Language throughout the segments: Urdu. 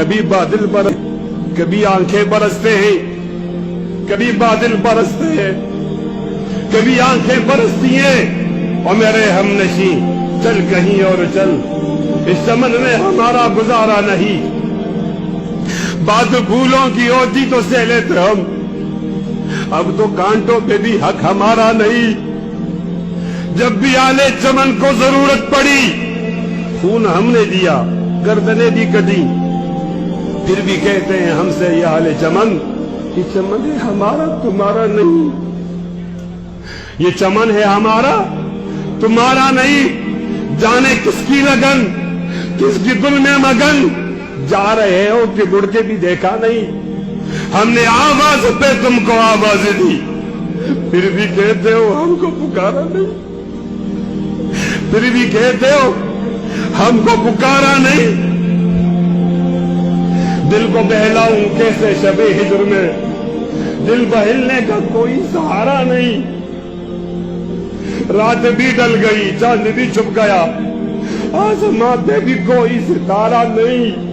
کبھی بادل کبھی آنکھیں برستے ہیں، کبھی بادل برستے ہیں، کبھی آنکھیں برستی ہیں، اور میرے ہم نشیں چل کہیں اور چل، اس چمن میں ہمارا گزارا نہیں، بات پھولوں کی ہوتی تو سہ لیتے ہم، اب تو کانٹوں پہ بھی حق ہمارا نہیں، جب بھی آلے چمن کو ضرورت پڑی خون ہم نے دیا، گردنیں بھی کٹی، پھر بھی کہتے ہیں ہم سے یہ آلے چمن، یہ چمن ہے ہمارا تمہارا نہیں، یہ چمن ہے ہمارا تمہارا نہیں، جانے کس کی لگن کس کی دل میں مگن، جا رہے ہو کہ مڑ کے بھی دیکھا نہیں، ہم نے آواز پہ تم کو آواز دی، پھر بھی کہتے ہو ہم کو پکارا نہیں، پھر بھی کہتے ہو ہم کو پکارا نہیں، دل کو بہلاؤں کیسے شب ہجر میں، دل بہلنے کا کوئی سہارا نہیں، رات بھی ڈل گئی چاند بھی چھپ گیا، آسماں پہ بھی کوئی ستارہ نہیں،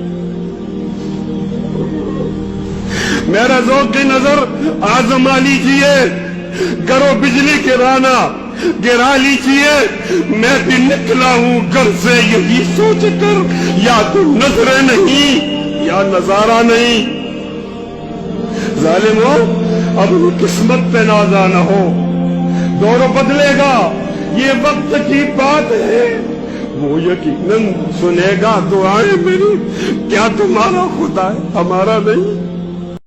میرا ذوق کی نظر آزما لیجئے، کرو بجلی گرانا گرا لیجئے، میں بھی نکلا ہوں گھر سے یہی سوچ کر، یا تو نظریں نہیں یا نظارہ نہیں، ظالمو اپنی قسمت پہ نازا نہ ہو، دور بدلے گا یہ وقت کی بات ہے، وہ یقیناً سنے گا دعائیں میری، کیا تمہارا خدا ہے ہمارا نہیں؟